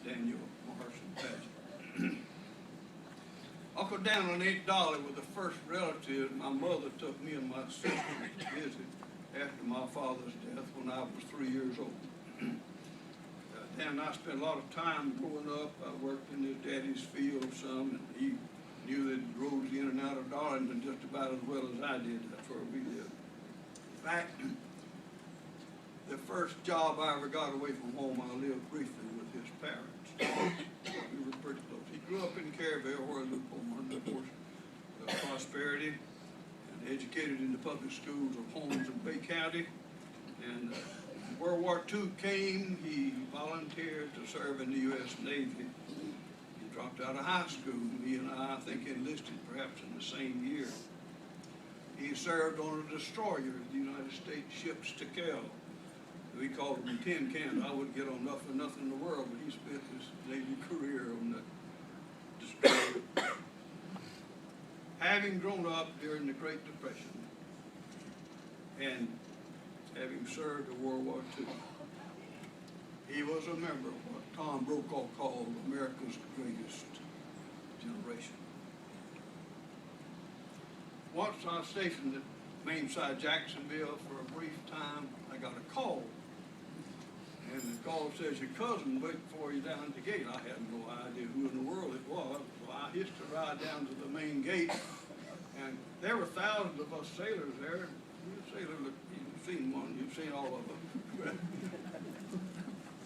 Daniel Morrison Padgett. Uncle Daniel and Aunt Dolly were the first relatives my mother took me and my sister to visit after my father's death when I was 3 years old. Dan and I spent a lot of time growing up. I worked in his daddy's field some, and he knew the roads in and out of Darlington just about as well as I did. That's where we lived. In fact, the first job I ever got away from home, I lived briefly with his parents. We were pretty close. He grew up in Caryville, where I was born, of course, prosperity, and educated in the public schools of Holmes and Bay County. And World War II came, he volunteered to serve in the U.S. Navy. He dropped out of high school. He and I think, enlisted perhaps in the same year. He served on a destroyer, the United States ship Stickel. We called them tin cans. I wouldn't get on nothing in the world, but he spent his Navy career on that destroyer. Having grown up during the Great Depression and having served in World War II, he was a member of what Tom Brokaw called America's greatest generation. Once I was stationed at Mainside, Jacksonville for a brief time, I got a call. And the call says, your cousin waiting for you down at the gate. I had no idea who in the world it was. So I hitched a ride down to the main gate, and there were thousands of us sailors there. You've seen one, you've seen all of them.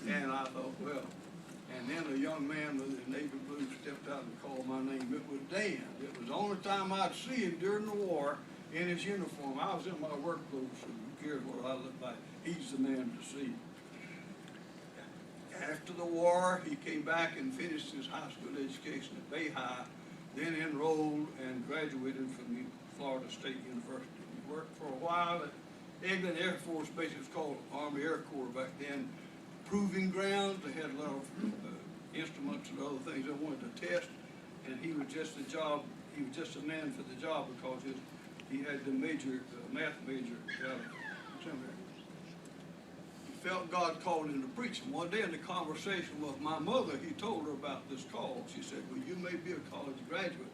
And I thought, well, and then a young man with a navy blue stepped out and called my name. It was Dan. It was the only time I'd see him during the war in his uniform. I was in my work clothes, so who cares what I look like? He's the man to see. After the war, he came back and finished his high school education at Bay High, then enrolled and graduated from the Florida State University. He worked for a while at Eglin Air Force Base. It was called Army Air Corps back then. Proving grounds. They had a lot of instruments and other things they wanted to test, and he was just a man for the job because he had the math major out of seminary. He felt God called him to preaching. One day in the conversation with my mother, he told her about this call. She said, well, you may be a college graduate,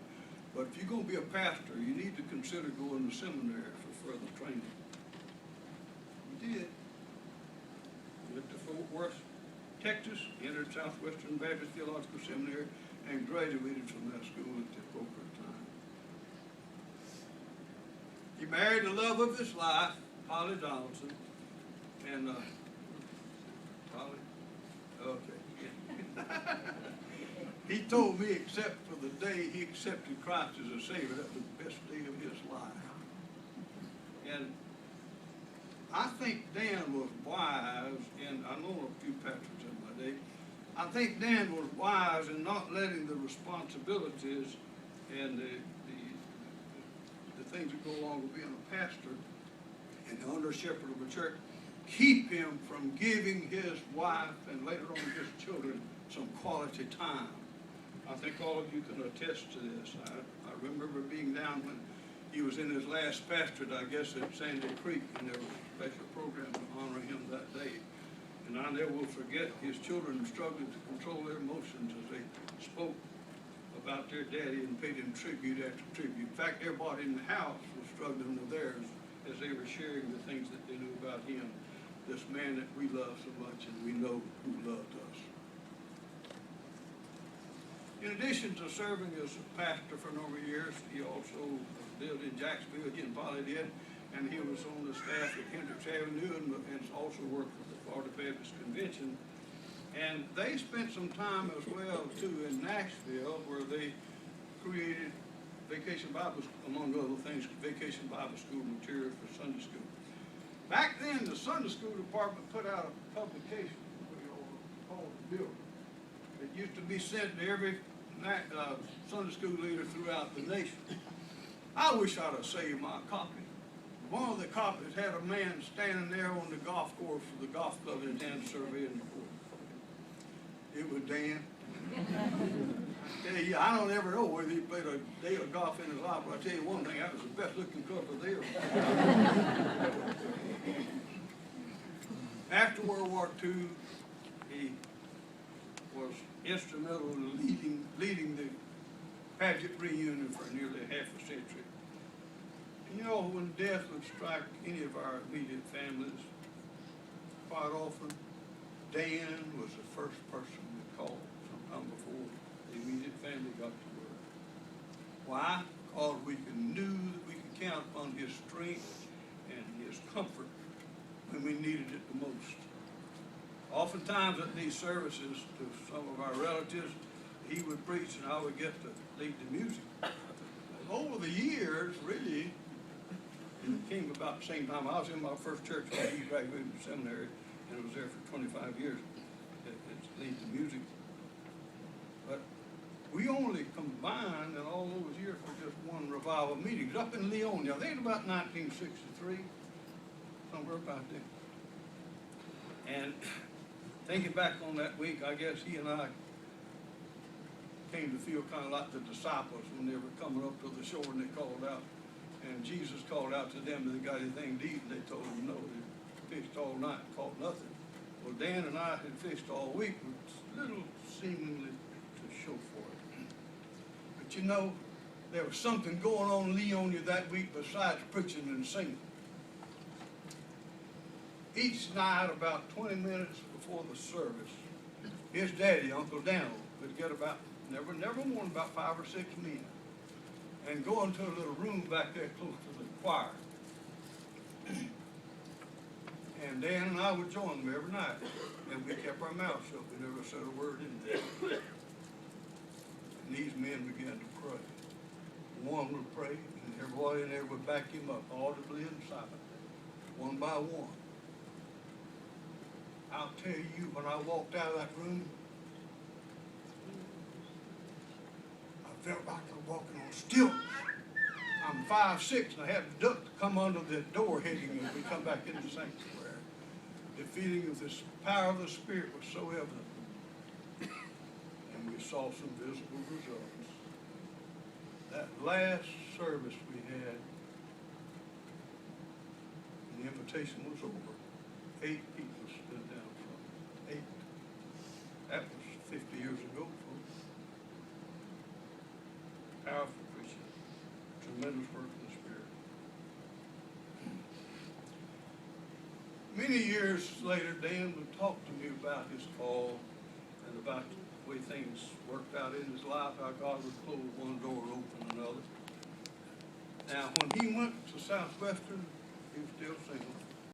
but if you're going to be a pastor, you need to consider going to seminary for further training. He did. Went to Fort Worth, Texas, entered Southwestern Baptist Theological Seminary, and graduated from that school at the appropriate time. He married the love of his life, Polly Donaldson, and Polly? Okay. He told me, except for the day he accepted Christ as a Savior, that was the best day of his life. And I think Dan was wise, and I know a few pastors in my day. I think Dan was wise in not letting the responsibilities and the things that go along with being a pastor and the under shepherd of a church keep him from giving his wife and later on his children some quality time. I think all of you can attest to this. I remember being down when he was in his last pastorate, I guess, at Sandy Creek, and there was a special program to honor him that day. And I never will forget his children struggling to control their emotions as they spoke about their daddy and paid him tribute after tribute. In fact, everybody in the house was struggling with theirs as they were sharing the things that they knew about him, this man that we love so much and we know who loved us. In addition to serving as a pastor for a number of years, he also lived in Jacksonville, again, Polly did, and he was on the staff at Hendricks Avenue and also worked for the Florida Baptist Convention. And they spent some time as well, too, in Nashville, where they created Vacation Bible, among other things, Vacation Bible School material for Sunday school. Back then, the Sunday school department put out a publication called The Builder. It used to be sent to every Sunday school leader throughout the nation. I wish I'd have saved my copy. One of the copies had a man standing there on the golf course for the golf club in hand surveying the course. It was Dan. I tell you, I don't ever know whether he played a day of golf in his life, but I tell you one thing, that was the best looking couple there. After World War II, he was was instrumental in leading the Padgett reunion for nearly half a century. And you know, when death would strike any of our immediate families, quite often, Dan was the first person we called sometime before the immediate family got to work. Why? Because we knew that we could count upon his strength and his comfort when we needed it the most. Oftentimes at these services to some of our relatives, he would preach and I would get to lead the music. Over the years, really, it came about the same time. I was in my first church when he graduated from seminary, and I was there for 25 years to lead the music. But we only combined in all those years for just one revival meeting. It was up in Leonia, I think about 1963, somewhere about there. And thinking back on that week, I guess he and I came to feel kind of like the disciples when they were coming up to the shore and they called out. And Jesus called out to them, "They got anything to eat?" And they told him no. They fished all night and caught nothing. Well, Dan and I had fished all week with little seemingly to show for it. But you know, there was something going on in Leonia that week besides preaching and singing. Each night, about 20 minutes before the service, his daddy, Uncle Daniel, would get about, never more than about 5 or 6 men, and go into a little room back there close to the choir. And Dan and I would join them every night, and we kept our mouths shut. We never said a word in there. And these men began to pray. One would pray, and everybody in there would back him up, audibly and silently, one by one. I'll tell you, when I walked out of that room, I felt like I was walking on stilts. I'm 5'6", and I had to duck to come under the door hitting as we come back into the sanctuary. The feeling of this power of the Spirit was so evident. And we saw some visible results. That last service we had, and the invitation was over, 8 people stood down from 8. That was 50 years ago, folks. Powerful preaching, tremendous work of the Spirit. Many years later, Dan would talk to me about his call and about the way things worked out in his life, how God would close one door and open another. Now, when he went to Southwestern, he was still single.